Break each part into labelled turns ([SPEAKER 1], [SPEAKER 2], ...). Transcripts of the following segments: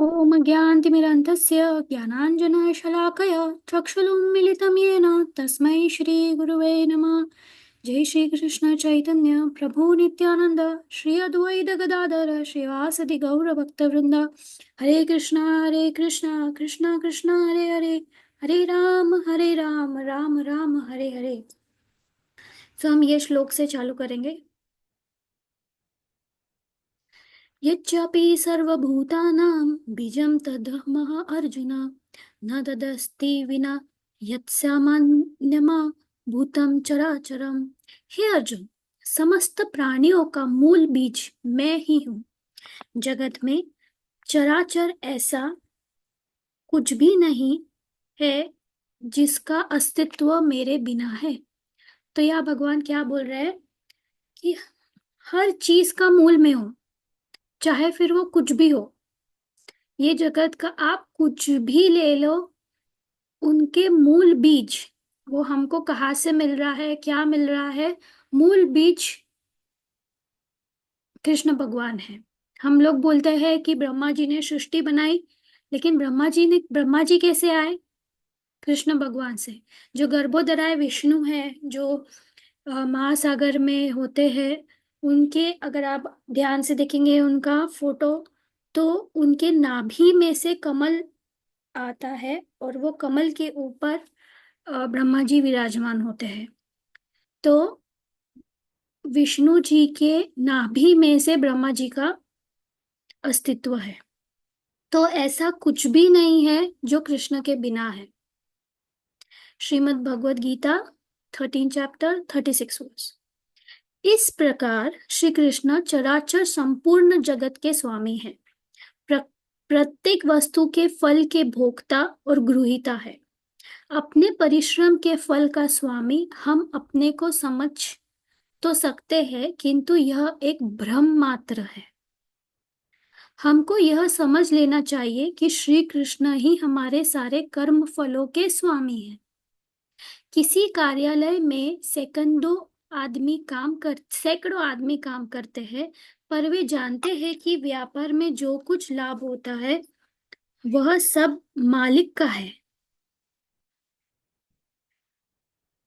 [SPEAKER 1] ॐ ज्ञानतिमिरन्धस्य ज्ञानाञ्जनशलाकया चक्षुरुन्मीलितं येन तस्मै श्रीगुरुवे नमः। जय श्री कृष्ण चैतन्य प्रभु नित्यानंद श्री अद्वैत गदाधर श्रीवासदि गौरभक्तवृंद। हरे कृष्णा कृष्णा कृष्णा हरे हरे, हरे राम राम राम हरे हरे। तो हम ये श्लोक से चालू करेंगे। यच्चापि सर्वभूतानां बीजं तद्ब्रह्म अर्जुन, न तदस्ति विना यत्सामान्यमा भूतं चराचरम। हे अर्जुन, समस्त प्राणियों का मूल बीज मैं ही हूँ। जगत में चराचर ऐसा कुछ भी नहीं है जिसका अस्तित्व मेरे बिना है। तो यह भगवान क्या बोल रहे हैं कि हर चीज का मूल मैं हूँ, चाहे फिर वो कुछ भी हो। ये जगत का आप कुछ भी ले लो, उनके मूल बीज वो हमको कहाँ से मिल रहा है, क्या मिल रहा है? मूल बीज कृष्ण भगवान है। हम लोग बोलते हैं कि ब्रह्मा जी ने सृष्टि बनाई, लेकिन ब्रह्मा जी कैसे आए? कृष्ण भगवान से। जो गर्भोदराय विष्णु है, जो महासागर में होते हैं, उनके अगर आप ध्यान से देखेंगे उनका फोटो, तो उनके नाभि में से कमल आता है और वो कमल के ऊपर ब्रह्मा जी विराजमान होते हैं। तो विष्णु जी के नाभि में से ब्रह्मा जी का अस्तित्व है। तो ऐसा कुछ भी नहीं है जो कृष्ण के बिना है। Shrimad Bhagavad Gita 13 chapter 36 verse. इस प्रकार श्री कृष्ण चराचर संपूर्ण जगत के स्वामी हैं। प्र, प्रत्येक वस्तु के फल के भोक्ता और गृहीता है। अपने परिश्रम के फल का स्वामी हम अपने को समझ तो सकते हैं, किंतु यह एक भ्रम मात्र है। हमको यह समझ लेना चाहिए कि श्री कृष्ण ही हमारे सारे कर्म फलों के स्वामी हैं। किसी कार्यालय में सैकड़ों आदमी काम करते हैं, पर वे जानते हैं कि व्यापार में जो कुछ लाभ होता है वह सब मालिक का है।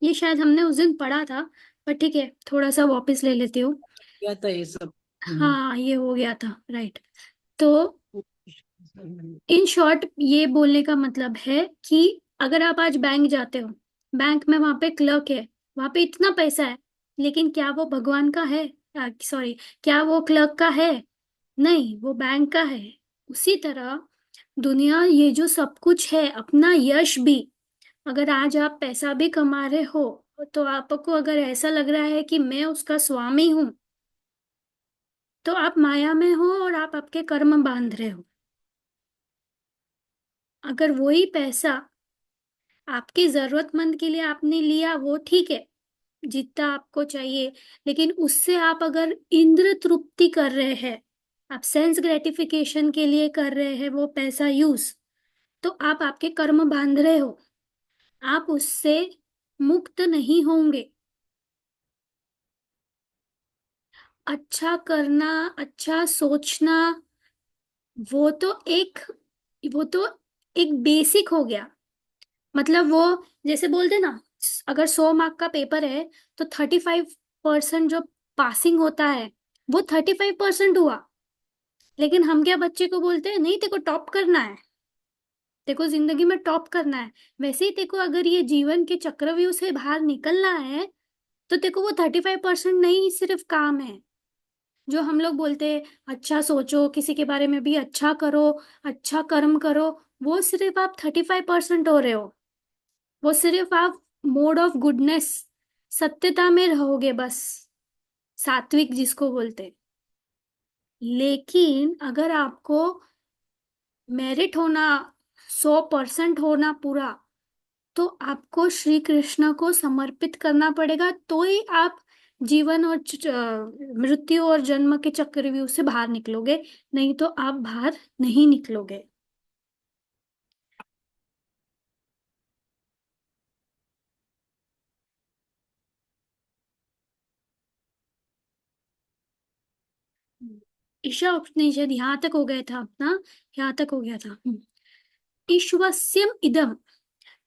[SPEAKER 1] ये शायद हमने उस दिन पढ़ा था, पर ठीक है, थोड़ा सा वापस ले लेती हूँ।
[SPEAKER 2] क्या था ये सब?
[SPEAKER 1] हाँ, ये हो गया था, राइट। तो इन शॉर्ट ये बोलने का मतलब है कि अगर आप आज बैंक जाते हो, बैंक में वहां पे क्लर्क है, वहां पे इतना पैसा है, लेकिन क्या वो भगवान का है? सॉरी, क्या वो क्लर्क का है? नहीं, वो बैंक का है। उसी तरह दुनिया, ये जो सब कुछ है, अपना यश भी, अगर आज आप पैसा भी कमा रहे हो, तो आपको अगर ऐसा लग रहा है कि मैं उसका स्वामी हूं, तो आप माया में हो और आप आपके कर्म बांध रहे हो। अगर वही पैसा आपकी जरूरतमंद के लिए आपने लिया, वो ठीक है, जितना आपको चाहिए, लेकिन उससे आप अगर इंद्र तृप्ति कर रहे हैं, आप सेंस ग्रेटिफिकेशन के लिए कर रहे हैं वो पैसा यूज, तो आप आपके कर्म बांध रहे हो, आप उससे मुक्त नहीं होंगे। अच्छा करना, अच्छा सोचना, वो तो एक वो तो एक बेसिक हो गया। मतलब वो, जैसे बोलते ना, अगर 100 मार्क का पेपर है, तो 35% जो पासिंग होता है, वो 35% हुआ। लेकिन हम क्या बच्चे को बोलते हैं, नहीं, तेरे को टॉप करना है, तेरे को जिंदगी में टॉप करना है। वैसे ही तेरे को अगर ये जीवन के चक्रव्यूह से बाहर निकलना है, तो तेरे को वो 35% नहीं सिर्फ काम है। जो हम लोग बोलते हैं, अच्छा सोचो, किसी के बारे में भी अच्छा करो, अच्छा कर्म करो, वो सिर्फ आप 35% हो रहे हो। वो सिर्फ आप मोड ऑफ गुडनेस, सत्यता में रहोगे बस, सात्विक जिसको बोलते। लेकिन अगर आपको मेरिट होना, 100% होना पूरा, तो आपको श्री कृष्ण को समर्पित करना पड़ेगा, तो ही आप जीवन और मृत्यु और जन्म के चक्रव्यूह से बाहर निकलोगे। नहीं तो आप बाहर नहीं निकलोगे। ईशा उपनिषद यहाँ तक हो गया था अपना, यहाँ तक हो गया था। ईश्वस्यम इदम,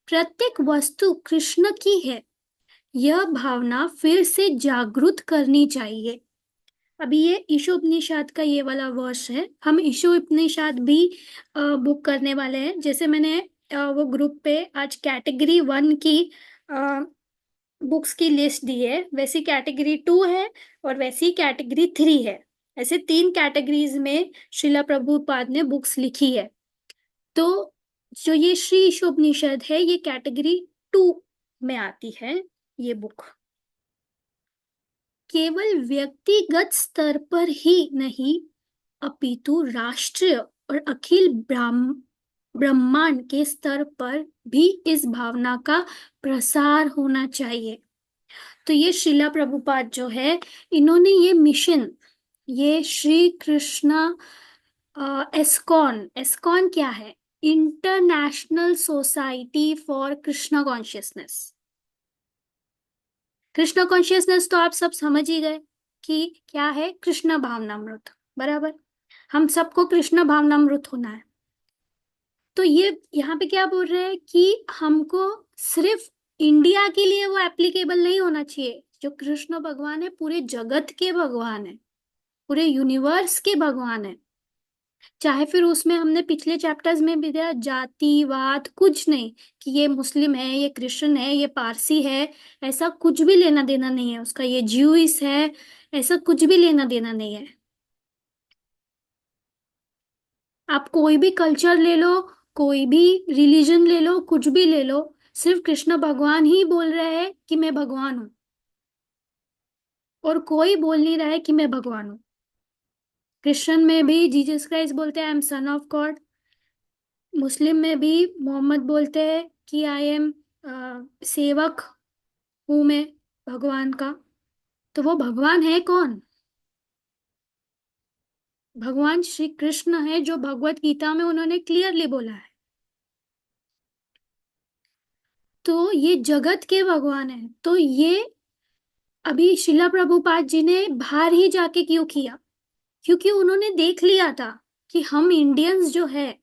[SPEAKER 1] प्रत्येक वस्तु कृष्ण की है, यह भावना फिर से जागृत करनी चाहिए। अभी ये ईशोपनिषद का ये वाला वर्ष है। हम ईशोपनिषद भी बुक करने वाले हैं। जैसे मैंने वो ग्रुप पे आज कैटेगरी 1 की बुक्स की लिस्ट दी है, वैसी कैटेगरी 2 है और वैसी कैटेगरी 3 है। ऐसे 3 कैटेगरीज में श्रीला प्रभुपाद ने बुक्स लिखी है। तो जो ये श्री ईशोपनिषद है ये कैटेगरी 2 में आती है ये बुक। केवल व्यक्तिगत स्तर पर ही नहीं अपितु राष्ट्रीय और अखिल ब्रह्मांड के स्तर पर भी इस भावना का प्रसार होना चाहिए। तो ये श्रीला प्रभुपाद जो है, इन्होंने ये मिशन, ये श्री कृष्णा एस्कॉन, एस्कॉन क्या है? International society for Krishna consciousness. Krishna consciousness तो आप सब समझ ही गए कि क्या है, कृष्ण भावनामृत, बराबर। हम सबको कृष्ण भावनामृत होना है। तो ये यहाँ पे क्या बोल रहे हैं कि हमको सिर्फ इंडिया के लिए वो एप्लीकेबल नहीं होना चाहिए। जो कृष्ण भगवान है पूरे जगत के भगवान है, पूरे यूनिवर्स के भगवान है। चाहे फिर उसमें हमने पिछले चैप्टर्स में भी दिया जातिवाद कुछ नहीं, कि ये मुस्लिम है, ये क्रिश्चियन है, ये पारसी है, ऐसा कुछ भी लेना देना नहीं है उसका, ये ज्यूइश है, ऐसा कुछ भी लेना देना नहीं है। आप कोई भी कल्चर ले लो, कोई भी रिलीजन ले लो, कुछ भी ले लो, सिर्फ कृष्ण भगवान ही बोल रहे हैं कि मैं भगवान हूं, और कोई बोल नहीं रहा है कि मैं भगवान हूं। क्रिश्चियन में भी जीसस क्राइस्ट बोलते हैं I am son of God, Muslim में भी मोहम्मद बोलते हैं कि आई एम सेवक हूं मैं भगवान का। तो वो भगवान है कौन? भगवान श्री कृष्ण है, जो भगवत गीता में उन्होंने क्लियरली बोला है। तो ये जगत के भगवान है। तो ये अभी शिला प्रभुपाद जी ने बाहर ही जाके क्यों किया? क्योंकि उन्होंने देख लिया था कि हम इंडियंस जो है,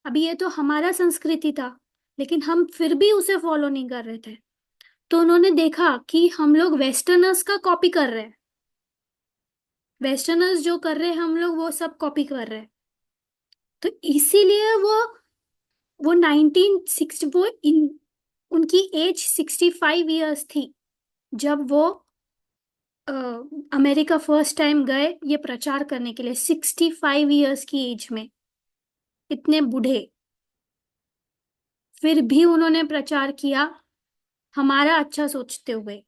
[SPEAKER 1] अभी ये तो हमारा संस्कृति था, लेकिन हम फिर भी उसे फॉलो नहीं कर रहे थे। तो उन्होंने देखा कि हम लोग वेस्टर्नर्स का कॉपी कर रहे हैं, वेस्टर्नर्स जो कर रहे हैं हम लोग वो सब कॉपी कर रहे हैं। तो इसीलिए वो 1960, वो उनकी एज 65 ईयर्स थी जब वो अमेरिका फर्स्ट टाइम गए ये प्रचार करने के लिए। 65 ईयर्स की एज में, इतने बूढ़े, फिर भी उन्होंने प्रचार किया हमारा अच्छा सोचते हुए।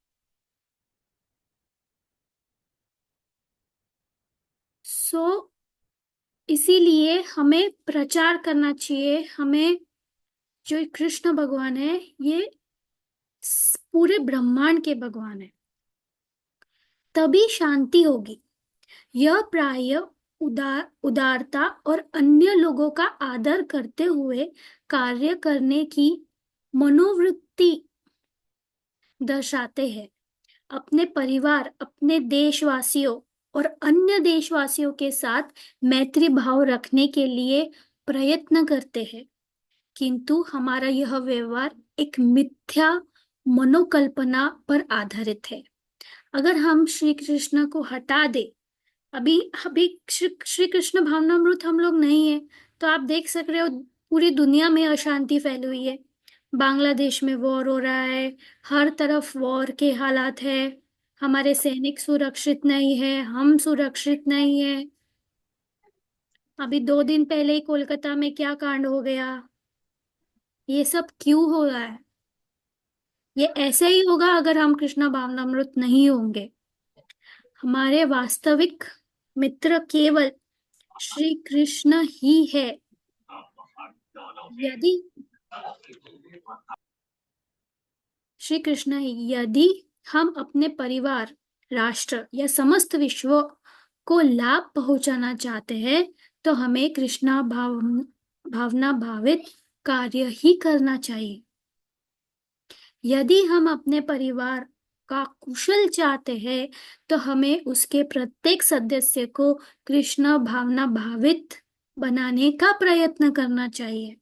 [SPEAKER 1] सो इसीलिए हमें प्रचार करना चाहिए। हमें, जो कृष्ण भगवान है ये पूरे ब्रह्मांड के भगवान है, तभी शांति होगी। यह प्राय उदारता और अन्य लोगों का आदर करते हुए कार्य करने की मनोवृत्ति दर्शाते हैं। अपने परिवार, अपने देशवासियों और अन्य देशवासियों के साथ मैत्री भाव रखने के लिए प्रयत्न करते हैं, किंतु हमारा यह व्यवहार एक मिथ्या मनोकल्पना पर आधारित है। अगर हम श्री कृष्ण को हटा दे, अभी अभी श्री कृष्ण भावनामृत हम लोग नहीं है, तो आप देख सक रहे हो पूरी दुनिया में अशांति फैली हुई है। बांग्लादेश में वॉर हो रहा है, हर तरफ वॉर के हालात है, हमारे सैनिक सुरक्षित नहीं है, हम सुरक्षित नहीं है। अभी 2 दिन पहले ही कोलकाता में क्या कांड हो गया। ये सब क्यों हो रहा है? ये ऐसे ही होगा अगर हम कृष्ण भावनामृत नहीं होंगे। हमारे वास्तविक मित्र केवल श्री कृष्ण ही है। यदि श्री कृष्ण ही, यदि हम अपने परिवार, राष्ट्र या समस्त विश्व को लाभ पहुंचाना चाहते हैं, तो हमें कृष्णा भावना भावित कार्य ही करना चाहिए। यदि हम अपने परिवार का कुशल चाहते हैं, तो हमें उसके प्रत्येक सदस्य को कृष्ण भावना भावित बनाने का प्रयत्न करना चाहिए।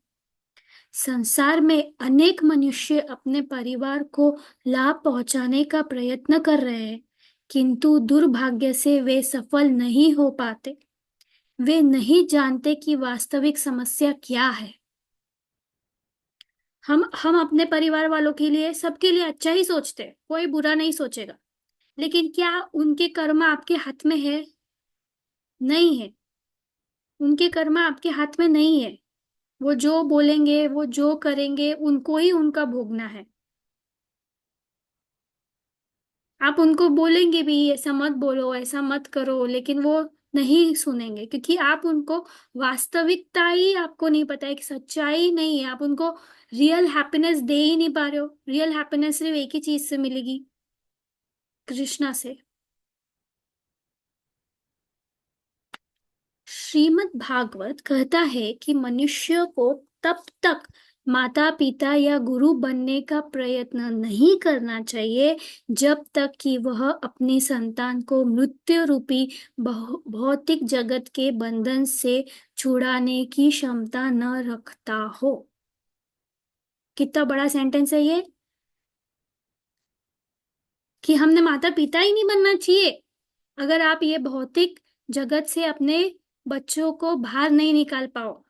[SPEAKER 1] संसार में अनेक मनुष्य अपने परिवार को लाभ पहुंचाने का प्रयत्न कर रहे हैं, किंतु दुर्भाग्य से वे सफल नहीं हो पाते। वे नहीं जानते कि वास्तविक समस्या क्या है। हम अपने परिवार वालों के लिए, सबके लिए अच्छा ही सोचते हैं, कोई बुरा नहीं सोचेगा। लेकिन क्या उनके कर्म आपके हाथ में है? नहीं है। उनके कर्म आपके हाथ में नहीं है। वो जो बोलेंगे, वो जो करेंगे, उनको ही उनका भोगना है। आप उनको बोलेंगे भी ऐसा मत बोलो, ऐसा मत करो, लेकिन वो नहीं सुनेंगे, क्योंकि आप उनको वास्तविकता ही आपको नहीं पता है, कि सच्चाई नहीं है। आप उनको रियल हैप्पीनेस दे ही नहीं पा रहे हो। रियल हैप्पीनेस सिर्फ एक ही चीज से मिलेगी, कृष्णा से। श्रीमद् भागवत कहता है कि मनुष्य को तब तक माता पिता या गुरु बनने का प्रयत्न नहीं करना चाहिए जब तक कि वह अपनी संतान को मृत्यु रूपी भौतिक जगत के बंधन से छुड़ाने की क्षमता न रखता हो। कितना बड़ा सेंटेंस है ये, कि हमने माता पिता ही नहीं बनना चाहिए। अगर आप ये भौतिक जगत से अपने बच्चों को बाहर नहीं निकाल पाओ,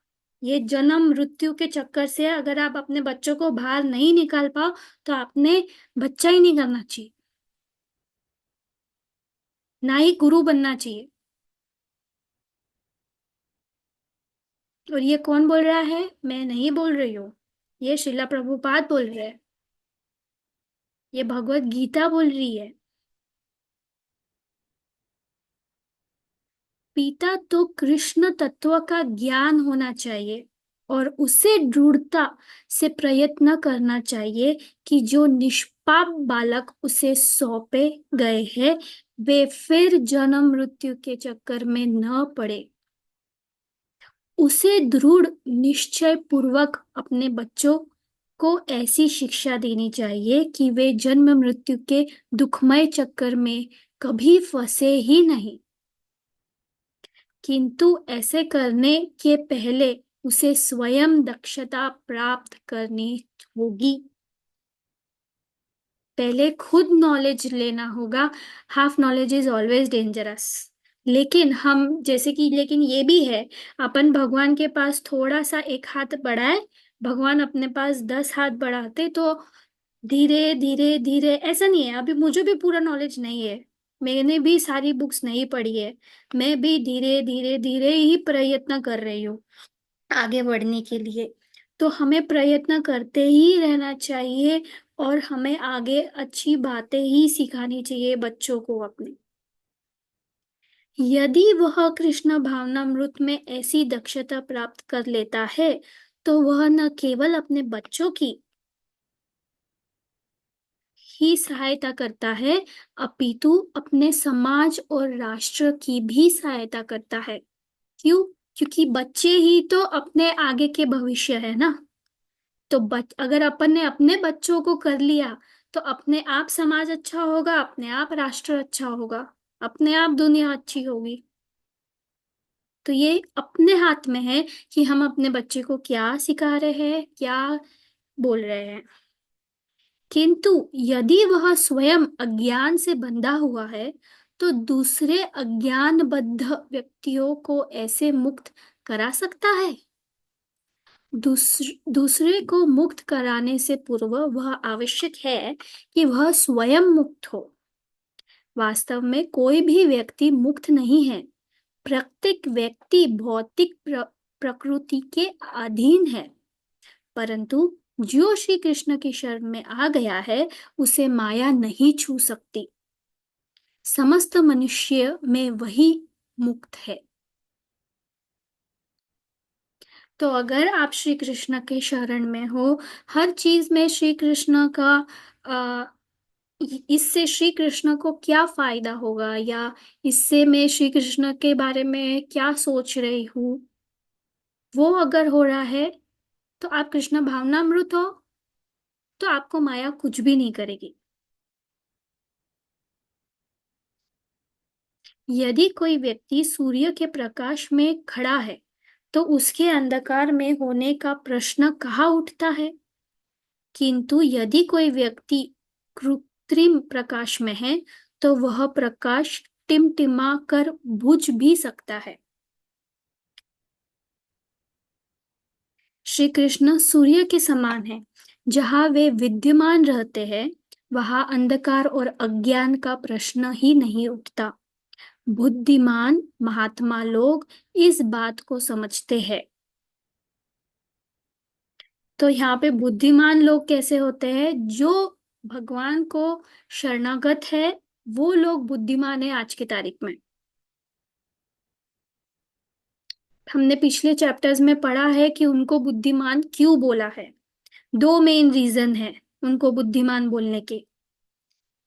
[SPEAKER 1] ये जन्म मृत्यु के चक्कर से अगर आप अपने बच्चों को बाहर नहीं निकाल पाओ, तो आपने बच्चा ही नहीं करना चाहिए, ना ही गुरु बनना चाहिए। और ये कौन बोल रहा है? मैं नहीं बोल रही हूँ, ये श्रीला प्रभुपाद बोल रहे हैं। ये भगवत गीता बोल रही है। पिता तो कृष्ण तत्व का ज्ञान होना चाहिए, और उसे दृढ़ता से प्रयत्न करना चाहिए कि जो निष्पाप बालक उसे सौंपे गए हैं, वे फिर जन्म मृत्यु के चक्कर में न पड़े। उसे दृढ़ निश्चय पूर्वक अपने बच्चों को ऐसी शिक्षा देनी चाहिए कि वे जन्म मृत्यु के दुखमय चक्कर में कभी फंसे ही नहीं। किंतु ऐसे करने के पहले उसे स्वयं दक्षता प्राप्त करनी होगी। पहले खुद नॉलेज लेना होगा। Half knowledge is always dangerous. लेकिन ये भी है, अपन भगवान के पास थोड़ा सा एक हाथ बढ़ाए, भगवान अपने पास 10 हाथ बढ़ाते, तो धीरे धीरे धीरे, ऐसा नहीं है, अभी मुझे भी पूरा नॉलेज नहीं है, मैंने भी सारी बुक्स नहीं पढ़ी है, मैं भी धीरे धीरे धीरे ही प्रयत्न कर रही हूँ आगे बढ़ने के लिए। तो हमें प्रयत्न करते ही रहना चाहिए, और हमें आगे अच्छी बातें ही सिखानी चाहिए बच्चों को अपने। यदि वह कृष्ण भावनामृत में ऐसी दक्षता प्राप्त कर लेता है, तो वह न केवल अपने बच्चों की ही सहायता करता है, अपितु अपने समाज और राष्ट्र की भी सहायता करता है। क्यों? क्योंकि बच्चे ही तो अपने आगे के भविष्य है ना। तो अगर अपन ने अपने बच्चों को कर लिया, तो अपने आप समाज अच्छा होगा, अपने आप राष्ट्र अच्छा होगा, अपने आप दुनिया अच्छी होगी। तो ये अपने हाथ में है कि हम अपने बच्चे को क्या सिखा रहे हैं, क्या बोल रहे हैं। किंतु यदि वह स्वयं अज्ञान से बंधा हुआ है, तो दूसरे अज्ञानबद्ध व्यक्तियों को ऐसे मुक्त करा सकता है। दूसरे को मुक्त कराने से पूर्व वह आवश्यक है कि वह स्वयं मुक्त हो। वास्तव में कोई भी व्यक्ति मुक्त नहीं है। प्रत्येक व्यक्ति भौतिक प्रकृति के अधीन है, परंतु जो श्री कृष्ण की शरण में आ गया है, उसे माया नहीं छू सकती। समस्त मनुष्य में वही मुक्त है। तो अगर आप श्री कृष्ण के शरण में हो, हर चीज में श्री कृष्ण का आ, इससे श्री कृष्ण को क्या फायदा होगा, या इससे मैं श्री कृष्ण के बारे में क्या सोच रही हूँ, वो अगर हो रहा है, तो आप कृष्ण भावनामृत हो, तो आपको माया कुछ भी नहीं करेगी। यदि कोई व्यक्ति सूर्य के प्रकाश में खड़ा है तो उसके अंधकार में होने का प्रश्न कहाँ उठता है। किंतु यदि कोई व्यक्ति कृत्रिम प्रकाश में है तो वह प्रकाश टिमटिमा कर बुझ भी सकता है। श्री कृष्ण सूर्य के समान है। जहाँ वे विद्यमान रहते हैं वहाँ अंधकार और अज्ञान का प्रश्न ही नहीं उठता। बुद्धिमान महात्मा लोग इस बात को समझते हैं। तो यहाँ पे बुद्धिमान लोग कैसे होते हैं? जो भगवान को शरणागत है वो लोग बुद्धिमान है आज की तारीख में। हमने पिछले चैप्टर्स में पढ़ा है कि उनको बुद्धिमान क्यों बोला है। दो मेन रीजन है उनको बुद्धिमान बोलने के।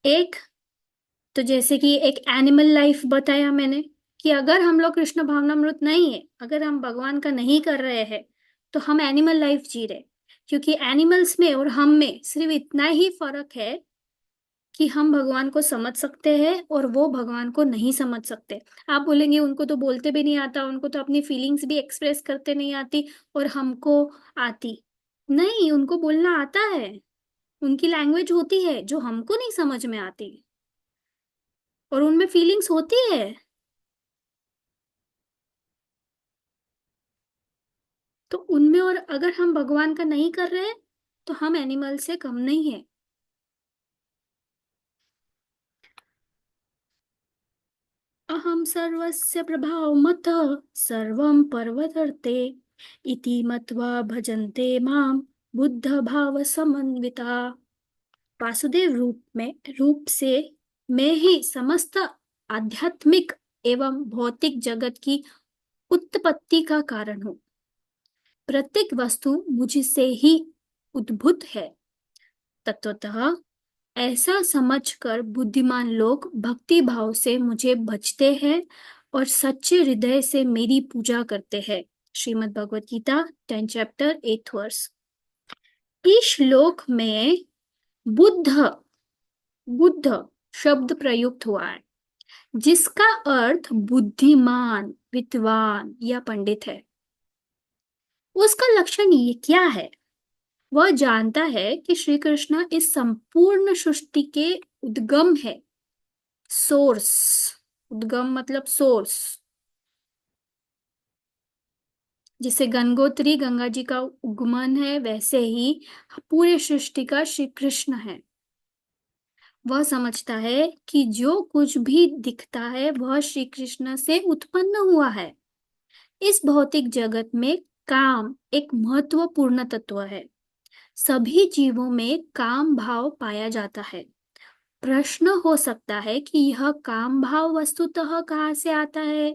[SPEAKER 1] एक तो जैसे कि एक एनिमल लाइफ बताया मैंने कि अगर हम लोग कृष्ण भावनामृत नहीं है, अगर हम भगवान का नहीं कर रहे हैं तो हम एनिमल लाइफ जी रहे। क्योंकि एनिमल्स में और हम में सिर्फ इतना ही फर्क है कि हम भगवान को समझ सकते हैं और वो भगवान को नहीं समझ सकते। आप बोलेंगे उनको तो बोलते भी नहीं आता, उनको तो अपनी फीलिंग्स भी एक्सप्रेस करते नहीं आती और हमको आती। नहीं, उनको बोलना आता है। उनकी लैंग्वेज होती है जो हमको नहीं समझ में आती और उनमें फीलिंग्स होती है। तो उनमें और अगर हम भगवान का नहीं कर रहे हैं तो हम एनिमल से कम नहीं है। अहम सर्वस्य प्रभावमतः सर्वं परवर्तते इति मत्वा भजन्ते माम बुद्ध भाव समन्विता। वासुदेव रूप से मैं ही समस्त आध्यात्मिक एवं भौतिक जगत की उत्पत्ति का कारण हूँ। प्रत्येक वस्तु मुझसे ही उद्भूत है। तत्वतः ऐसा समझकर बुद्धिमान लोग भक्ति भाव से मुझे भजते हैं और सच्चे हृदय से मेरी पूजा करते हैं। Shrimad Bhagavad Gita 10 chapter 8 verse. इस श्लोक में बुद्ध बुद्ध शब्द प्रयुक्त हुआ है जिसका अर्थ बुद्धिमान, विद्वान या पंडित है। उसका लक्षण ये क्या है? वह जानता है कि श्री कृष्ण इस संपूर्ण सृष्टि के उद्गम है। सोर्स, उद्गम मतलब सोर्स। जिसे गंगोत्री गंगा जी का उगमन है वैसे ही पूरे सृष्टि का श्री कृष्ण है। वह समझता है कि जो कुछ भी दिखता है वह श्री कृष्ण से उत्पन्न हुआ है। इस भौतिक जगत में काम एक महत्वपूर्ण तत्व है। सभी जीवों में काम भाव पाया जाता है। प्रश्न हो सकता है कि यह काम भाव वस्तुतः कहाँ से आता है?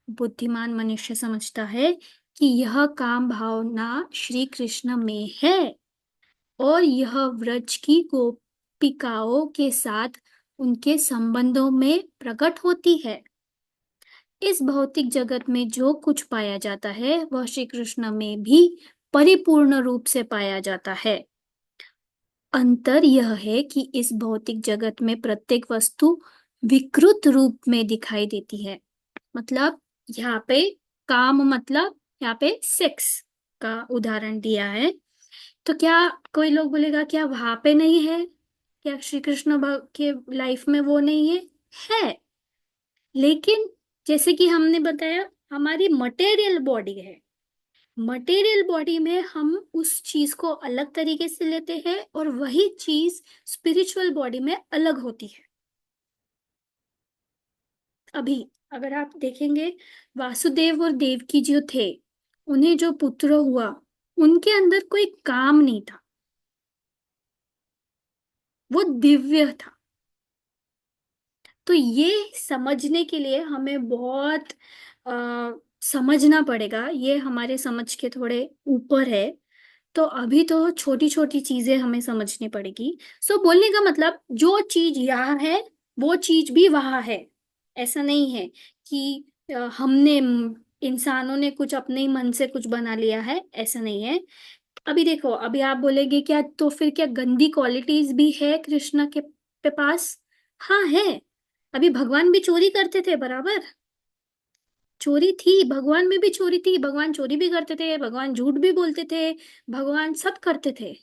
[SPEAKER 1] बुद्धिमान मनुष्य समझता है कि यह काम भावना श्री कृष्ण में है और यह व्रज की गोपिकाओं के साथ उनके संबंधों में प्रकट होती है। इस भौतिक जगत में जो कुछ पाया जाता है वह श्री कृष्ण में भी परिपूर्ण रूप से पाया जाता है। अंतर यह है कि इस भौतिक जगत में प्रत्येक वस्तु विकृत रूप में दिखाई देती है। मतलब यहाँ पे काम मतलब यहाँ पे सेक्स का उदाहरण दिया है। तो क्या कोई लोग बोलेगा क्या वहां पे नहीं है? क्या श्री कृष्ण के लाइफ में वो नहीं है? है। लेकिन जैसे कि हमने बताया हमारी मटेरियल बॉडी है। मटेरियल बॉडी में हम उस चीज को अलग तरीके से लेते हैं और वही चीज स्पिरिचुअल बॉडी में अलग होती है। अभी अगर आप देखेंगे वासुदेव और देवकी जो थे, उन्हें जो पुत्र हुआ उनके अंदर कोई काम नहीं था। वो दिव्य था। तो ये समझने के लिए हमें बहुत समझना पड़ेगा। ये हमारे समझ के थोड़े ऊपर है। तो अभी तो छोटी छोटी चीजें हमें समझनी पड़ेगी। सो बोलने का मतलब जो चीज यहाँ है वो चीज भी वहां है। ऐसा नहीं है कि हमने इंसानों ने कुछ अपने ही मन से कुछ बना लिया है, ऐसा नहीं है। अभी देखो, अभी आप बोलेगे क्या तो फिर क्या गंदी क्वालिटीज भी है कृष्ण के पास? हाँ है। अभी भगवान भी चोरी करते थे बराबर। चोरी थी, भगवान में भी चोरी थी, भगवान चोरी भी करते थे, भगवान झूठ भी बोलते थे, भगवान सब करते थे।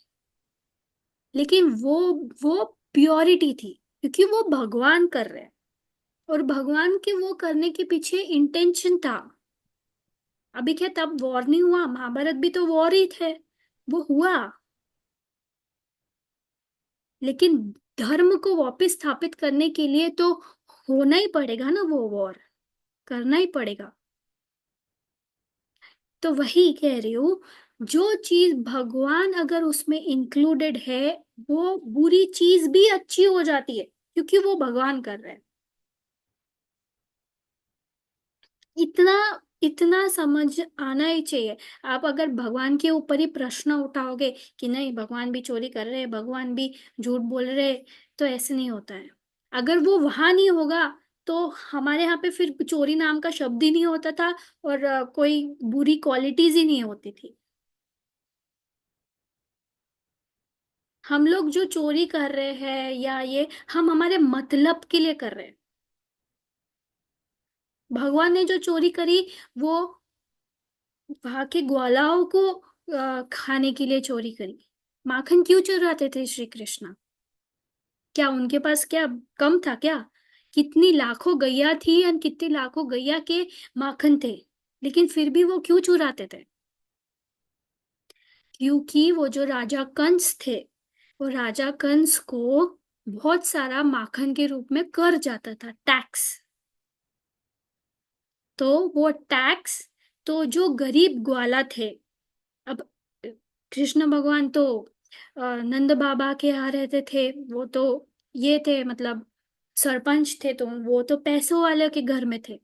[SPEAKER 1] लेकिन वो प्योरिटी थी, क्योंकि वो भगवान कर रहे हैं, और भगवान के वो करने के पीछे इंटेंशन था। अभी क्या तब वॉर नहीं हुआ, महाभारत भी तो वॉर ही थे, वो हुआ। लेकिन धर्म को वापस स्थापित करने के लिए तो होना ही पड़ेगा ना, वो वॉर करना ही पड़ेगा। तो वही कह रही हूँ, जो चीज भगवान अगर उसमें इंक्लूडेड है, वो बुरी चीज भी अच्छी हो जाती है, क्योंकि वो भगवान कर रहे हैं। इतना इतना समझ आना ही चाहिए। आप अगर भगवान के ऊपर ही प्रश्न उठाओगे कि नहीं भगवान भी चोरी कर रहे हैं, भगवान भी झूठ बोल रहे हैं, तो ऐसे नहीं होता है। अगर वो वहां नहीं होगा, तो हमारे यहाँ पे फिर चोरी नाम का शब्द ही नहीं होता था, और कोई बुरी क्वालिटीज ही नहीं होती थी। हम लोग जो चोरी कर रहे हैं या ये, हम हमारे मतलब के लिए कर रहे हैं। भगवान ने जो चोरी करी, वो वहां के ग्वालाओं को खाने के लिए चोरी करी। माखन क्यों चुराते थे श्री कृष्ण? क्या उनके पास क्या कम था क्या? कितनी लाखों गैया थी, और कितनी लाखों गैया के माखन थे, लेकिन फिर भी वो क्यों चुराते थे? क्योंकि वो जो राजा कंस थे, वो राजा कंस को बहुत सारा माखन के रूप में कर जाता था, टैक्स। तो वो टैक्स, तो जो गरीब ग्वाला थे, अब कृष्ण भगवान तो नंद बाबा के यहाँ रहते थे, वो तो ये थे मतलब सरपंच थे, तो वो तो पैसों वाले के घर में थे।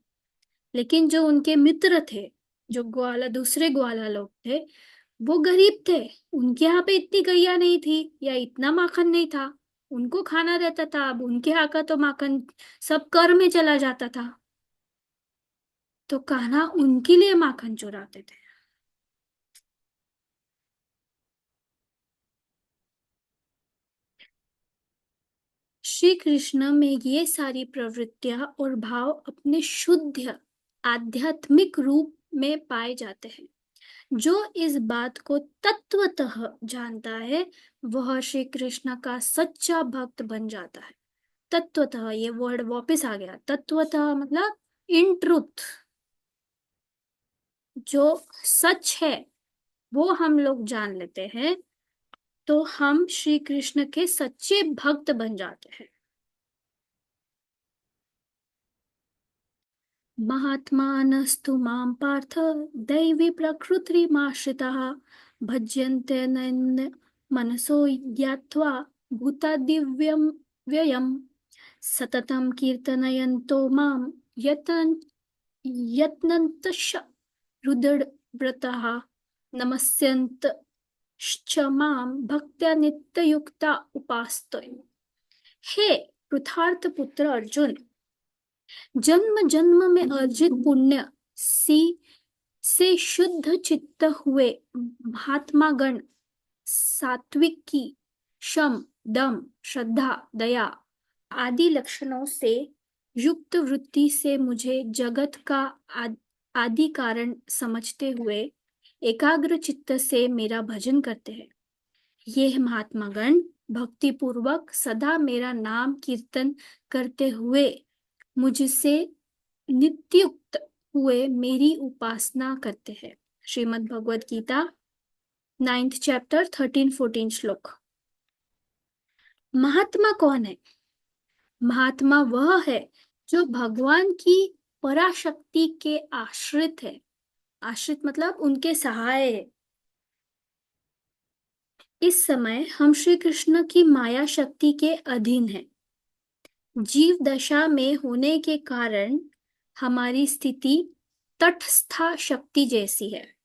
[SPEAKER 1] लेकिन जो उनके मित्र थे, जो ग्वाला दूसरे ग्वाला लोग थे, वो गरीब थे। उनके यहाँ पे इतनी गैया नहीं थी, या इतना माखन नहीं था, उनको खाना रहता था। अब उनके यहाँ का तो माखन सब कर में चला जाता था, तो कान्हा उनके लिए माखन चुराते थे। श्री कृष्ण में ये सारी प्रवृत्तियां और भाव अपने शुद्ध आध्यात्मिक रूप में पाए जाते हैं। जो इस बात को तत्वतः जानता है, वह श्री कृष्ण का सच्चा भक्त बन जाता है। तत्वतः, ये वर्ड वापस आ गया, तत्वतः मतलब इन ट्रुथ। जो सच है वो हम लोग जान लेते हैं, तो हम श्री कृष्ण के सच्चे भक्त बन जाते हैं। महात्मानस्तु मां पार्थ दैवी प्रकृतिमाश्रिताः भज्यन्ते नन्द मनसो ज्ञात्वा भूतादिव्यं व्ययम् सततं कीर्तनयन्तो मां यतन् यत्नन्तश्च रुदृव्रतः नमस्यन्तश्च मां भक्त्या नित्ययुक्ता उपासते। हे कृतार्थ पुत्र अर्जुन, जन्म जन्म में अर्जित पुण्य सी से शुद्ध चित्त हुए महात्मा गण सात्विक की शम दम श्रद्धा दया आदि लक्षणों से युक्त वृत्ति से मुझे जगत का आदि कारण समझते हुए एकाग्र चित्त से मेरा भजन करते हैं। ये महात्मा गण भक्ति पूर्वक सदा मेरा नाम कीर्तन करते हुए मुझसे नित्युक्त हुए मेरी उपासना करते हैं। श्रीमद् भगवद गीता 9th चैप्टर 13-14 श्लोक। महात्मा कौन है? महात्मा वह है जो भगवान की पराशक्ति के आश्रित है। आश्रित मतलब उनके सहाय है। इस समय हम श्री कृष्ण की माया शक्ति के अधीन हैं। जीव दशा में होने के कारण हमारी स्थिति तटस्थ शक्ति जैसी है।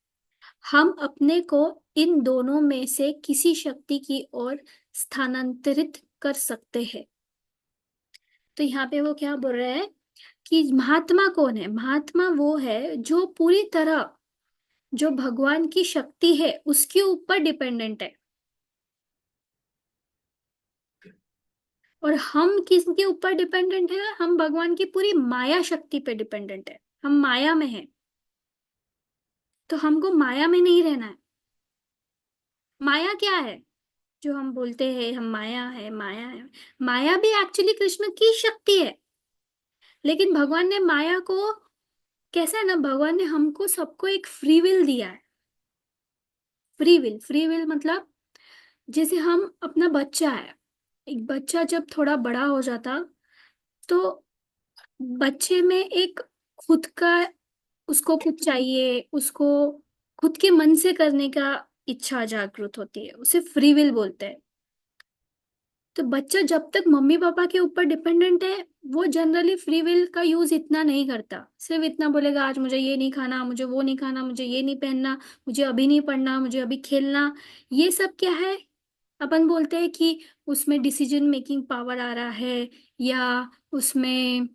[SPEAKER 1] हम अपने को इन दोनों में से किसी शक्ति की ओर स्थानांतरित कर सकते हैं। तो यहाँ पे वो क्या बोल रहे हैं कि महात्मा कौन है? महात्मा वो है जो पूरी तरह, जो भगवान की शक्ति है उसके ऊपर डिपेंडेंट है। और हम किसके ऊपर डिपेंडेंट है? हम भगवान की पूरी माया शक्ति पे डिपेंडेंट है। हम माया में हैं, तो हमको माया में नहीं रहना है। माया क्या है जो हम बोलते हैं हम माया है, माया है? माया भी एक्चुअली कृष्ण की शक्ति है। लेकिन भगवान ने माया को, कैसा है ना, भगवान ने हमको सबको एक फ्री विल दिया है। फ्री विल, फ्री विल मतलब जैसे हम अपना बच्चा है, एक बच्चा जब थोड़ा बड़ा हो जाता, तो बच्चे में एक खुद का, उसको कुछ चाहिए, उसको खुद के मन से करने का इच्छा जागृत होती है, उसे फ्री विल बोलते हैं। तो बच्चा जब तक मम्मी पापा के ऊपर डिपेंडेंट है, वो जनरली फ्री विल का यूज इतना नहीं करता। सिर्फ इतना बोलेगा आज मुझे ये नहीं खाना, मुझे वो नहीं खाना, मुझे ये नहीं पहनना, मुझे अभी नहीं पढ़ना, मुझे अभी खेलना। ये सब क्या है? अपन बोलते हैं कि उसमें डिसीजन मेकिंग पावर आ रहा है, या उसमें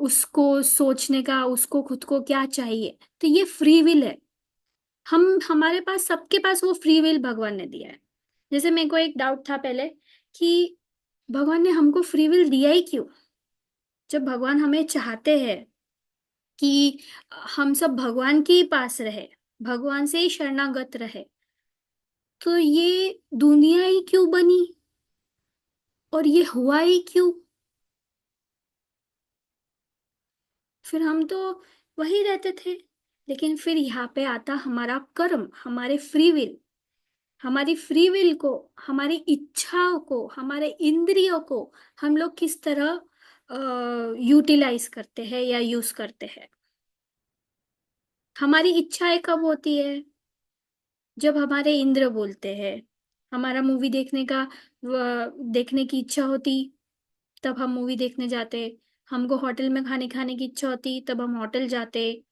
[SPEAKER 1] उसको सोचने का, उसको खुद को क्या चाहिए। तो ये फ्री विल है। हम, हमारे पास, सबके पास वो फ्री विल भगवान ने दिया है। जैसे मेरे को एक डाउट था पहले कि भगवान ने हमको फ्री विल दिया ही क्यों? जब भगवान हमें चाहते हैं कि हम सब भगवान के ही पास रहे, भगवान से ही शरणागत रहे, तो ये दुनिया ही क्यों बनी और ये हुआ ही क्यों? फिर हम तो वही रहते थे। लेकिन फिर यहाँ पे आता हमारा कर्म, हमारे फ्री विल। हमारी फ्री विल को, हमारी इच्छाओं को, हमारे इंद्रियों को हम लोग किस तरह यूटिलाइज करते हैं या यूज करते हैं। हमारी इच्छाएं कब होती है? जब हमारे इंद्र बोलते हैं। हमारा मूवी देखने का, देखने की इच्छा होती, तब हम मूवी देखने जाते। हमको होटल में खाने खाने की इच्छा होती, तब हम होटल जाते।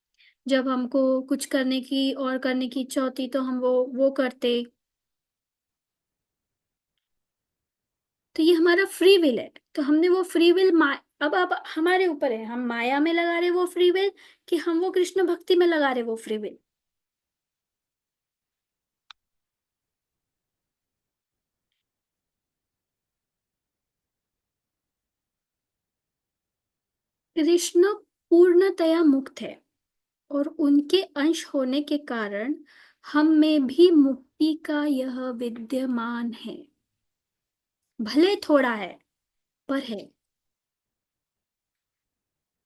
[SPEAKER 1] जब हमको कुछ करने की और करने की इच्छा होती, तो हम वो करते। तो ये हमारा फ्री विल है। तो हमने वो फ्री विल अब हमारे ऊपर है, हम माया में लगा रहे वो फ्री विल, कि हम वो कृष्ण भक्ति में लगा रहे वो फ्री विल। कृष्ण पूर्णतया मुक्त है, और उनके अंश होने के कारण हम में भी मुक्ति का यह विद्यमान है। भले थोड़ा है, पर है।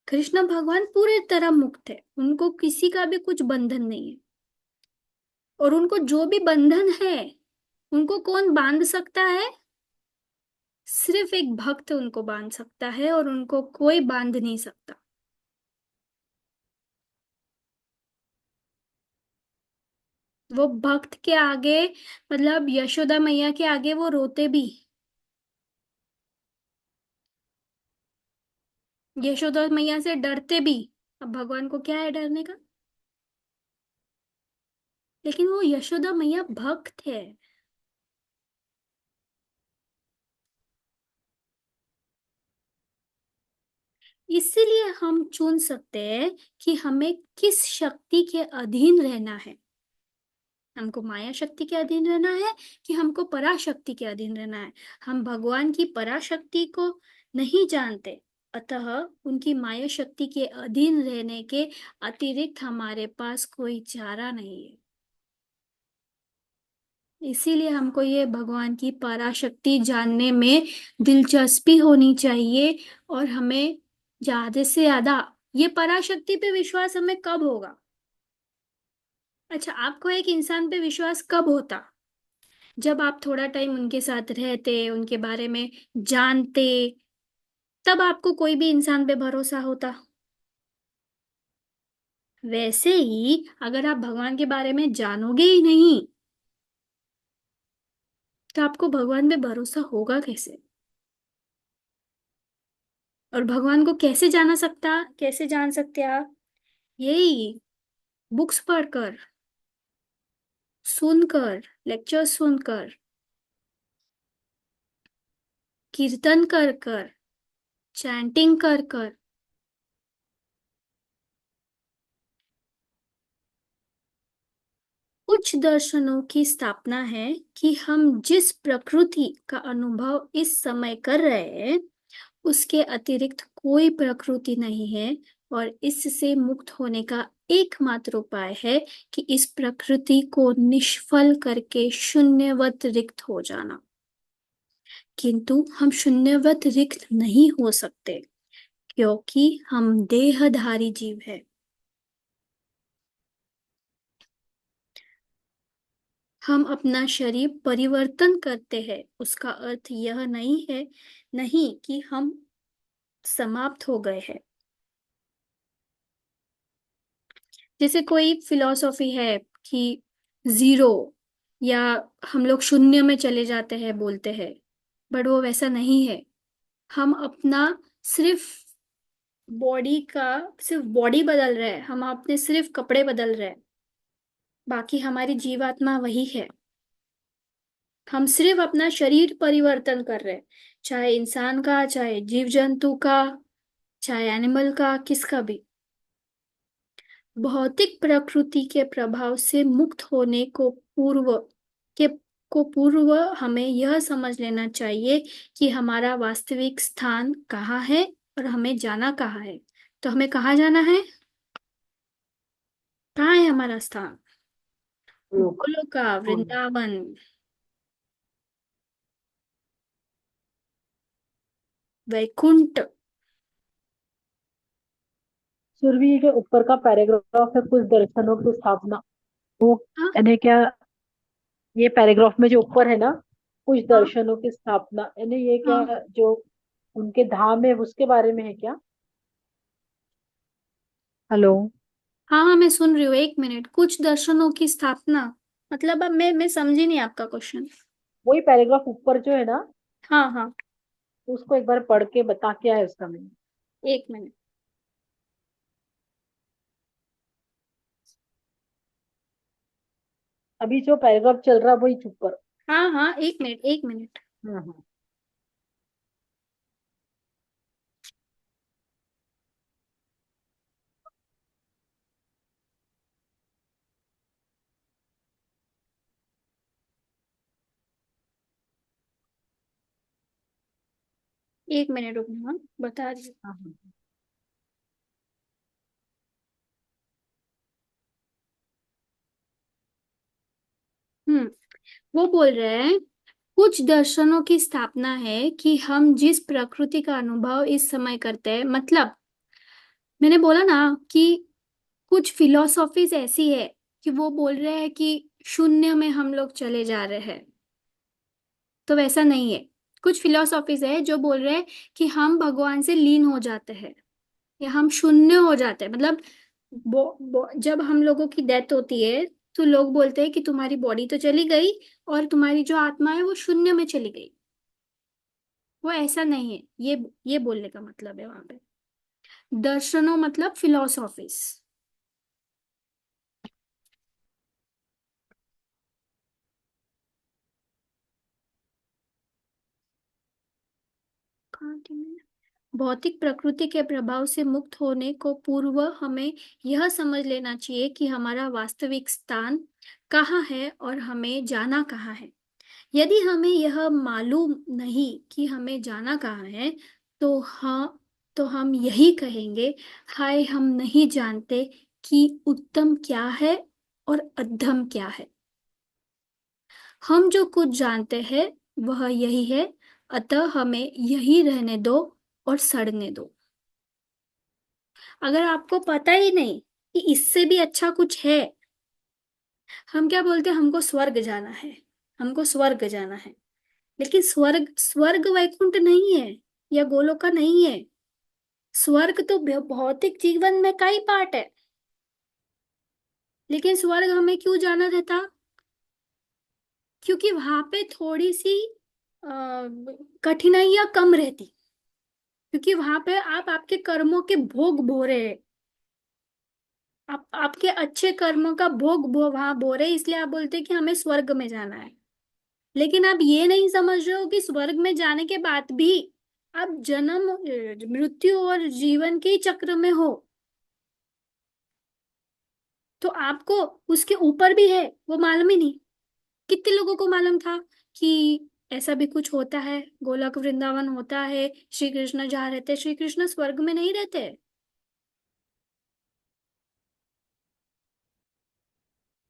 [SPEAKER 1] कृष्ण भगवान पूरी तरह मुक्त है, उनको किसी का भी कुछ बंधन नहीं है। और उनको जो भी बंधन है, उनको कौन बांध सकता है? सिर्फ एक भक्त उनको बांध सकता है, और उनको कोई बांध नहीं सकता। वो भक्त के आगे, मतलब यशोदा मैया के आगे वो रोते भी। यशोदा मैया से डरते भी। अब भगवान को क्या है डरने का? लेकिन वो यशोदा मैया भक्त है। इसीलिए हम चुन सकते हैं कि हमें किस शक्ति के अधीन रहना है। हमको माया शक्ति के अधीन रहना है कि हमको पराशक्ति के अधीन रहना है। हम भगवान की पराशक्ति को नहीं जानते, अतः उनकी माया शक्ति के अधीन रहने के अतिरिक्त हमारे पास कोई चारा नहीं है। इसीलिए हमको ये भगवान की पराशक्ति जानने में दिलचस्पी होनी चाहिए। और हमें ज्यादा से ज्यादा ये पराशक्ति पे विश्वास हमें कब होगा? अच्छा, आपको एक इंसान पे विश्वास कब होता? जब आप थोड़ा टाइम उनके साथ रहते, उनके बारे में जानते, तब आपको कोई भी इंसान पे भरोसा होता। वैसे ही अगर आप भगवान के बारे में जानोगे ही नहीं, तो आपको भगवान पे भरोसा होगा कैसे? और भगवान को कैसे जाना सकता, कैसे जान सकते आप? यही, बुक्स पढ़कर, सुनकर, लेक्चर सुनकर, कीर्तन कर कर, चैंटिंग कर कर। कुछ दर्शनों की स्थापना है कि हम जिस प्रकृति का अनुभव इस समय कर रहे हैं उसके अतिरिक्त कोई प्रकृति नहीं है, और इससे मुक्त होने का एकमात्र उपाय है कि इस प्रकृति को निष्फल करके शून्यवत रिक्त हो जाना। किंतु हम शून्यवत रिक्त नहीं हो सकते क्योंकि हम देहधारी जीव है। हम अपना शरीर परिवर्तन करते हैं, उसका अर्थ यह नहीं है नहीं कि हम समाप्त हो गए हैं। जैसे कोई फिलॉसफी है कि जीरो, या हम लोग शून्य में चले जाते हैं बोलते हैं, बट वो वैसा नहीं है। हम अपना सिर्फ बॉडी का सिर्फ बॉडी बदल रहे हैं, हम अपने सिर्फ कपड़े बदल रहे हैं, बाकी हमारी जीवात्मा वही है। हम सिर्फ अपना शरीर परिवर्तन कर रहे हैं, चाहे इंसान का, चाहे जीव जंतु का, चाहे एनिमल का, किसका भी। भौतिक प्रकृति के प्रभाव से मुक्त होने के पूर्व हमें यह समझ लेना चाहिए कि हमारा वास्तविक स्थान कहाँ है और हमें जाना कहाँ है। तो हमें कहाँ जाना है? कहाँ है हमारा स्थान?
[SPEAKER 2] लोग।
[SPEAKER 1] गोलोका,
[SPEAKER 2] हाँ।
[SPEAKER 1] वृंदावन, वैकुंठ।
[SPEAKER 2] सुरभि, जो ऊपर का पैराग्राफ है, कुछ दर्शनों की स्थापना, वो
[SPEAKER 1] हाँ
[SPEAKER 2] यानी क्या? ये पैराग्राफ में जो ऊपर है ना, कुछ
[SPEAKER 1] हाँ
[SPEAKER 2] दर्शनों की स्थापना, यानी ये क्या?
[SPEAKER 1] हाँ
[SPEAKER 2] जो उनके धाम है उसके बारे में है क्या? हेलो।
[SPEAKER 1] हाँ हाँ, मैं सुन रही हूँ। एक मिनट, कुछ दर्शनों की स्थापना मतलब अब मैं समझी नहीं आपका क्वेश्चन।
[SPEAKER 2] वही पैराग्राफ ऊपर जो है ना,
[SPEAKER 1] हाँ हाँ,
[SPEAKER 2] उसको एक बार पढ़ के बता, क्या है उसका मीनिंग?
[SPEAKER 1] एक मिनट।
[SPEAKER 2] अभी जो पैराग्राफ चल रहा है वही ऊपर।
[SPEAKER 1] हाँ हाँ, एक मिनट एक मिनट।
[SPEAKER 2] हम्म।
[SPEAKER 1] एक मिनट रुकना, बता रही हूँ।
[SPEAKER 2] हाँ हाँ।
[SPEAKER 1] हम्म, वो बोल रहे हैं कुछ दर्शनों की स्थापना है कि हम जिस प्रकृति का अनुभव इस समय करते हैं, मतलब मैंने बोला ना कि कुछ फिलोसॉफीज ऐसी है कि वो बोल रहे हैं कि शून्य में हम लोग चले जा रहे हैं। तो वैसा नहीं है। कुछ फिलोसॉफीज है जो बोल रहे हैं कि हम भगवान से लीन हो जाते हैं या हम शून्य हो जाते हैं। मतलब जब हम लोगों की डेथ होती है तो लोग बोलते हैं कि तुम्हारी बॉडी तो चली गई और तुम्हारी जो आत्मा है वो शून्य में चली गई। वो ऐसा नहीं है, ये बोलने का मतलब है वहां पे। दर्शनों मतलब फिलोसॉफीज। भौतिक प्रकृति के प्रभाव से मुक्त होने को पूर्व हमें यह समझ लेना चाहिए कि हमारा वास्तविक स्थान कहाँ है और हमें जाना कहाँ है। यदि हमें यह मालूम नहीं कि हमें जाना कहाँ है, तो हाँ, तो हम यही कहेंगे, हाय हम नहीं जानते कि उत्तम क्या है और अधम क्या है। हम जो कुछ जानते हैं वह यही है, अतः हमें यही रहने दो और सड़ने दो। अगर आपको पता ही नहीं कि इससे भी अच्छा कुछ है, हम क्या बोलते हैं, हमको स्वर्ग जाना है, हमको स्वर्ग जाना है। लेकिन स्वर्ग स्वर्ग वैकुंठ नहीं है या गोलोका नहीं है। स्वर्ग तो भौतिक जीवन में का ही पार्ट है। लेकिन स्वर्ग हमें क्यों जाना रहता? क्योंकि वहां पे थोड़ी सी अ, कठिनाइयां कम रहती। क्योंकि वहां पे आप आपके कर्मों के भोग बो रहे हैं। आप आपके अच्छे कर्मों का भोग वहां बो रहे हैं, इसलिए आप बोलते हैं कि हमें स्वर्ग में जाना है। लेकिन आप ये नहीं समझ रहे हो कि स्वर्ग में जाने के बाद भी आप जन्म मृत्यु और जीवन के ही चक्र में हो। तो आपको उसके ऊपर भी है, वो मालूम ही नहीं। कितने लोगों को मालूम था कि ऐसा भी कुछ होता है, गोलोक वृंदावन होता है, श्री कृष्ण जहाँ रहते, श्री कृष्ण स्वर्ग में नहीं रहते।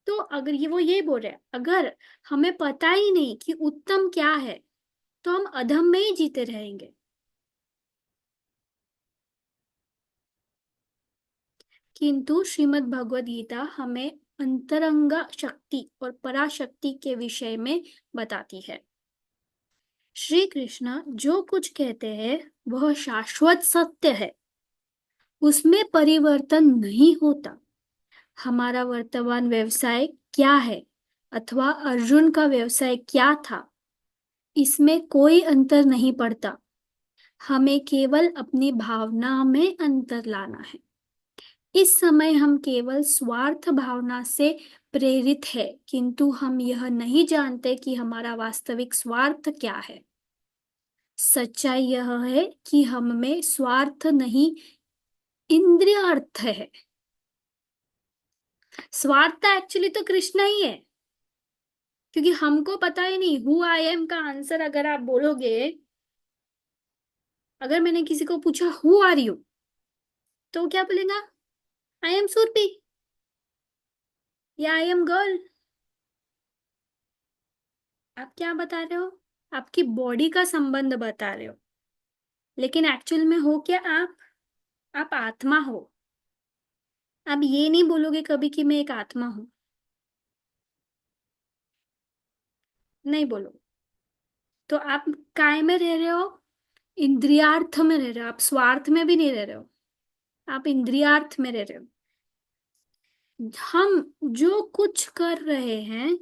[SPEAKER 1] तो अगर ये वो ये बोल रहे हैं, अगर हमें पता ही नहीं कि उत्तम क्या है, तो हम अधम में ही जीते रहेंगे। किंतु श्रीमद् भगवद गीता हमें अंतरंगा शक्ति और पराशक्ति के विषय में बताती है। श्री कृष्ण जो कुछ कहते हैं वह शाश्वत सत्य है, उसमें परिवर्तन नहीं होता। हमारा वर्तमान व्यवसाय क्या है अथवा अर्जुन का व्यवसाय क्या था, इसमें कोई अंतर नहीं पड़ता। हमें केवल अपनी भावना में अंतर लाना है। इस समय हम केवल स्वार्थ भावना से प्रेरित है, किंतु हम यह नहीं जानते कि हमारा वास्तविक स्वार्थ क्या है। सच्चाई यह है कि हम में स्वार्थ नहीं, इंद्रिय अर्थ है। स्वार्थ एक्चुअली तो कृष्ण ही है, क्योंकि हमको पता ही नहीं हु आई एम का आंसर अगर आप बोलोगे। अगर मैंने किसी को पूछा हु आर यू, तो वो क्या बोलेगा? आई एम सुरभि, या आई एम गर्ल। आप क्या बता रहे हो? आपकी बॉडी का संबंध बता रहे हो, लेकिन एक्चुअल में हो क्या आप आत्मा हो। आप ये नहीं बोलोगे कभी कि मैं एक आत्मा हूं, नहीं बोलो। तो आप काय में रह रहे हो? इंद्रियार्थ में रह रहे हो, आप स्वार्थ में भी नहीं रह रहे हो, आप इंद्रियार्थ में रह रहे हो। हम जो कुछ कर रहे हैं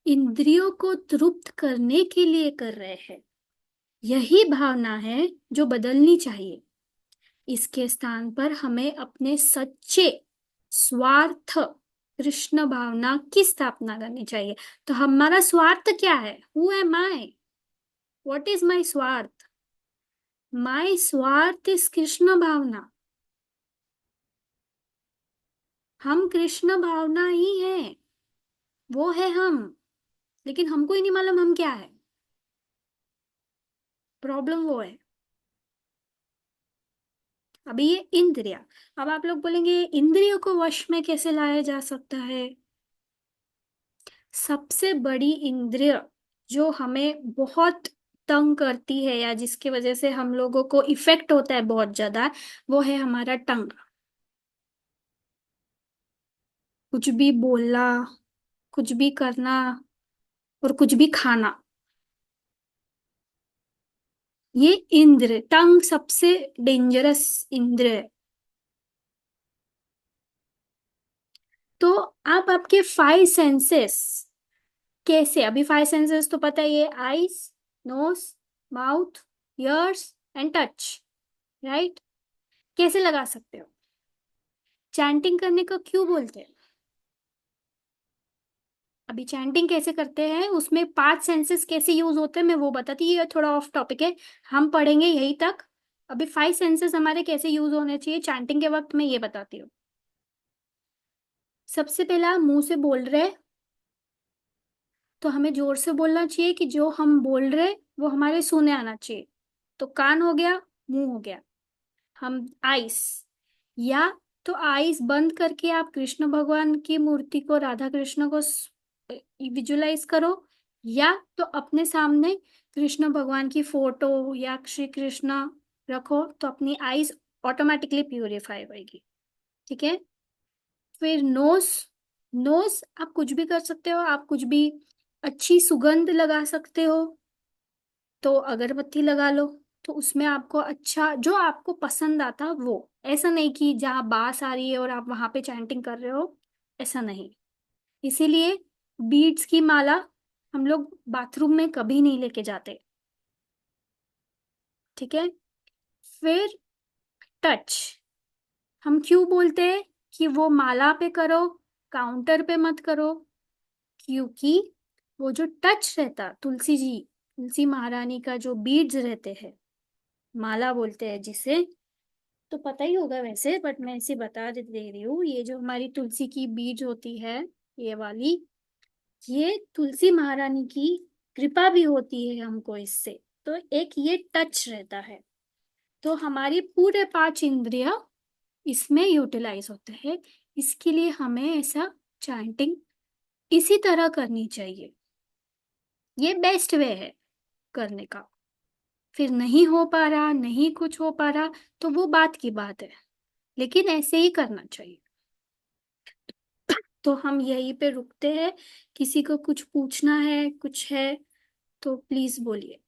[SPEAKER 1] इंद्रियों को तृप्त करने के लिए कर रहे हैं। यही भावना है जो बदलनी चाहिए। इसके स्थान पर हमें अपने सच्चे स्वार्थ कृष्ण भावना की स्थापना करनी चाहिए। तो हमारा स्वार्थ क्या है? Who am I? What is my स्वार्थ? माई स्वार्थ इज कृष्ण भावना। हम कृष्ण भावना ही हैं, वो है हम। लेकिन हमको ही नहीं मालूम हम क्या है। प्रॉब्लम वो है। अभी ये इंद्रिया, अब आप लोग बोलेंगे इंद्रियों को वश में कैसे लाया जा सकता है? सबसे बड़ी इंद्रिय जो हमें बहुत तंग करती है या जिसकी वजह से हम लोगों को इफेक्ट होता है बहुत ज्यादा, वो है हमारा टंग। कुछ भी बोलना, कुछ भी करना और कुछ भी खाना, ये इंद्र टंग सबसे डेंजरस इंद्र है। तो आप आपके फाइव सेंसेस कैसे, अभी फाइव सेंसेस तो पता ही है, eyes, nose, mouth, ears and touch, right? कैसे लगा सकते हो? चैंटिंग करने को क्यों बोलते हैं? अभी चैंटिंग कैसे करते हैं, उसमें पांच सेंसेस कैसे यूज होते हैं मैं वो बताती हूँ। ये थोड़ा ऑफ टॉपिक है, हम पढ़ेंगे यही तक। अभी फाइव सेंसेस हमारे कैसे यूज होने चाहिए चैंटिंग के वक्त, मैं ये बताती हूँ। सबसे पहला, मुंह से बोल रहे, तो हमें जोर से बोलना चाहिए कि जो हम बोल रहे वो हमारे सुने आना चाहिए। तो कान हो गया, मुंह हो गया। हम आइस, या तो आइस बंद करके आप कृष्ण भगवान की मूर्ति को, राधा कृष्ण को विजुलाइज करो, या तो अपने सामने कृष्ण भगवान की फोटो या श्री कृष्ण रखो, तो अपनी आइस ऑटोमेटिकली प्यूरिफाई होगी। ठीक है? फिर नोस, नोस आप कुछ भी कर सकते हो, आप कुछ भी अच्छी सुगंध लगा सकते हो, तो अगरबत्ती लगा लो। तो उसमें आपको अच्छा जो आपको पसंद आता वो, ऐसा नहीं कि जहाँ बास आ रही है और आप वहां पे चैंटिंग कर रहे हो, ऐसा नहीं। इसीलिए बीड्स की माला हम लोग बाथरूम में कभी नहीं लेके जाते। ठीक है? फिर टच, हम क्यों बोलते हैं कि वो माला पे करो, काउंटर पे मत करो? क्योंकि वो जो टच रहता, तुलसी जी, तुलसी महारानी का जो बीड्स रहते हैं, माला बोलते हैं जिसे, तो पता ही होगा वैसे, बट मैं इसे दे रही हूँ। ये जो हमारी तुलसी की बीज होती है, ये वाली, ये तुलसी महारानी की कृपा भी होती है हमको इससे। तो एक ये टच रहता है। तो हमारी पूरे पांच इंद्रिय इसमें यूटिलाइज होते हैं। इसके लिए हमें ऐसा चैंटिंग इसी तरह करनी चाहिए। ये बेस्ट वे है करने का। फिर नहीं हो पा रहा, नहीं कुछ हो पा रहा, तो वो बात की बात है, लेकिन ऐसे ही करना चाहिए। तो हम यहीं पे रुकते हैं। किसी को कुछ पूछना है, कुछ है तो प्लीज बोलिए।